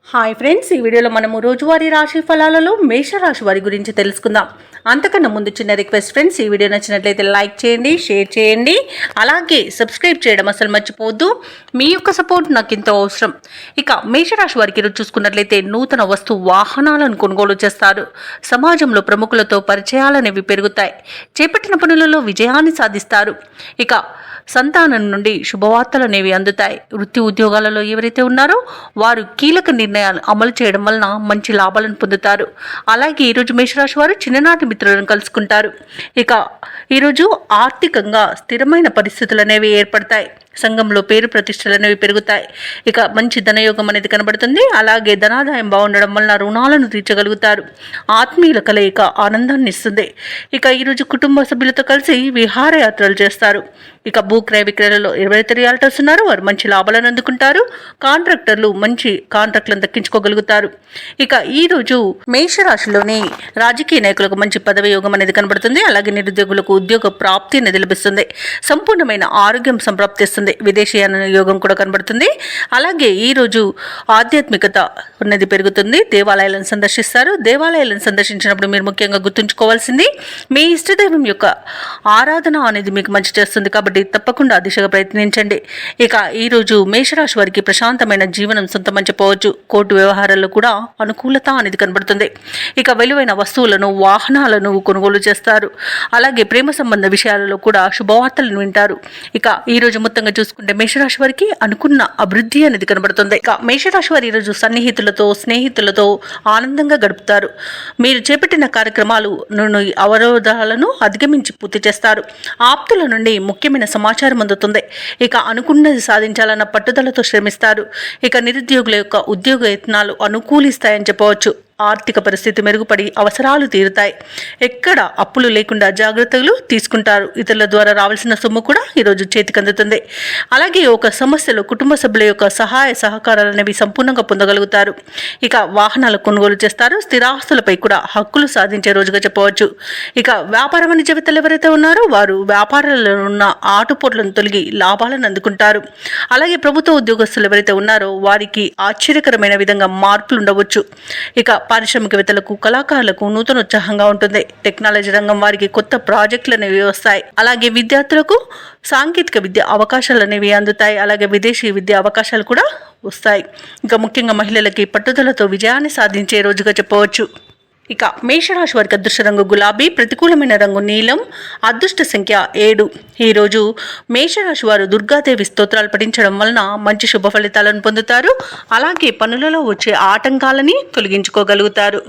Hi friends, ఈ వీడియోలో మనము రోజువారీ రాశి ఫలాలలో మేషరాశి వారి గురించి తెలుసుకుందాం. అంతకన్నా ముందు చిన్న రిక్వెస్ట్ ఫ్రెండ్స్, ఈ వీడియో నచ్చినట్లయితే లైక్ చేయండి, షేర్ చేయండి, అలాగే సబ్స్క్రైబ్ చేయడం అసలు మర్చిపోవద్దు. మీ యొక్క సపోర్ట్ నాకు ఎంతో అవసరం. ఇక మేషరాశి వారికి ఈరోజు చూసుకున్నట్లయితే నూతన వస్తు వాహనాలను కొనుగోలు చేస్తారు. సమాజంలో ప్రముఖులతో పరిచయాలనేవి పెరుగుతాయి. చేపట్టిన పనులలో విజయాన్ని సాధిస్తారు. ఇక సంతానం నుండి శుభవార్తలు అనేవి అందుతాయి. వృత్తి ఉద్యోగాలలో ఎవరైతే ఉన్నారో వారు కీలక నిర్ణయాలు అమలు చేయడం వలన మంచి లాభాలను పొందుతారు. అలాగే ఈరోజు మేషరాశి వారు చిన్ననాటి మిత్రులను కలుసుకుంటారు. ఇక ఈరోజు ఆర్థికంగా స్థిరమైన పరిస్థితులు అనేవి ఏర్పడతాయి. సంఘంలో పేరు ప్రతిష్టలు అనేవి పెరుగుతాయి. ఇక మంచి ధనయోగం అనేది కనబడుతుంది. అలాగే ధనాదాయం బాగుండడం వలన రుణాలను తీర్చగలుగుతారు. ఆత్మీయుల కలయిక ఆనందాన్ని ఇస్తుంది. ఇక ఈరోజు కుటుంబ సభ్యులతో కలిసి విహారయాత్రలు చేస్తారు. ఇక భూ క్రయ విక్రయాలలో ఎవరైతే రియాల్టర్స్ ఉన్నారో వారు మంచి లాభాలను అందుకుంటారు. కాంట్రాక్టర్లు మంచి కాంట్రాక్టులను దక్కించుకోగలుగుతారు. ఇక ఈరోజు మేషరాశిలోని రాజకీయ నాయకులకు మంచి పదవి యోగం అనేది కనబడుతుంది. అలాగే నిరుద్యోగులకు ఉద్యోగ ప్రాప్తి అనేది లభిస్తుంది. సంపూర్ణమైన ఆరోగ్యం సంప్రాప్తిస్తుంది. విదేశీయాన యోగం కూడా కనబడుతుంది. అలాగే ఈరోజు ఆధ్యాత్మికత అనేది పెరుగుతుంది. దేవాలయాలను సందర్శిస్తారు. దేవాలయాలను సందర్శించినప్పుడు మీరు ముఖ్యంగా గుర్తుంచుకోవాల్సింది మీ ఇష్టదైవం యొక్క ఆరాధన అనేది మీకు మంచి చేస్తుంది. కాబట్టి తప్పకుండా దిశగా ప్రయత్నించండి. ఇక ఈరోజు మేషరాశి వారికి ప్రశాంతమైన జీవనం సొంతమని చెప్పవచ్చు. కోర్టు వ్యవహారాల్లో కూడా అనుకూలత అనేది కనబడుతుంది. ఇక విలువైన వస్తువులను వాహనాలను కొనుగోలు చేస్తారు. అలాగే ప్రేమ సంబంధ విషయాలలో కూడా శుభవార్తలను వింటారు. ఇక ఈరోజు మొత్తంగా చూసుకుంటే మేషరాశి వారికి అనుకున్న అభివృద్ధి అనేది కనబడుతుంది. ఇక మేషరాశి వారు ఈరోజు సన్నిహితులతో స్నేహితులతో ఆనందంగా గడుపుతారు. మీరు చేపట్టిన కార్యక్రమాలు అవరోధాలను అధిగమించి పూర్తి చేస్తారు. ఆప్తుల నుండి ముఖ్యమైన సమాచారం అందుతుంది. ఇక అనుకున్నది సాధించాలన్న పట్టుదలతో శ్రమిస్తారు. ఇక నిరుద్యోగుల యొక్క ఉద్యోగ యత్నాలు అనుకూలిస్తాయని చెప్పవచ్చు. ఆర్థిక పరిస్థితి మెరుగుపడి అవసరాలు తీరుతాయి. ఎక్కడ అప్పులు లేకుండా జాగ్రత్తలు తీసుకుంటారు. ఇతరుల ద్వారా రావాల్సిన సొమ్ము కూడా ఈరోజు చేతికి అందుతుంది. అలాగే ఒక సమస్యలో కుటుంబ సభ్యుల యొక్క సహాయ సహకారాలు అనేవి సంపూర్ణంగా పొందగలుగుతారు. ఇక వాహనాలు కొనుగోలు చేస్తారు. స్థిరాస్తులపై కూడా హక్కులు సాధించే రోజుగా చెప్పవచ్చు. ఇక వ్యాపార వాణిజ్యవేత్తలు ఎవరైతే ఉన్నారో వారు వ్యాపారాలలో ఉన్న ఆటుపోట్లను తొలగి లాభాలను అందుకుంటారు. అలాగే ప్రభుత్వ ఉద్యోగస్తులు ఎవరైతే ఉన్నారో వారికి ఆశ్చర్యకరమైన విధంగా మార్పులు ఉండవచ్చు. ఇక పారిశ్రామికవేత్తలకు కళాకారులకు నూతన ఉత్సాహంగా ఉంటుంది. టెక్నాలజీ రంగం వారికి కొత్త ప్రాజెక్టులు అనేవి వస్తాయి. అలాగే విద్యార్థులకు సాంకేతిక విద్య అవకాశాలు అనేవి అందుతాయి. అలాగే విదేశీ విద్య అవకాశాలు కూడా వస్తాయి. ఇంకా ముఖ్యంగా మహిళలకి పట్టుదలతో విజయాన్ని సాధించే రోజుగా చెప్పవచ్చు. ఇక మేషరాశి వారికి అదృష్ట రంగు గులాబీ, ప్రతికూలమైన రంగు నీలం, అదృష్ట సంఖ్య 7. ఈరోజు మేషరాశి వారు దుర్గాదేవి స్తోత్రాలు పఠించడం వలన మంచి శుభ ఫలితాలను పొందుతారు. అలాగే పనులలో వచ్చే ఆటంకాలని తొలగించుకోగలుగుతారు.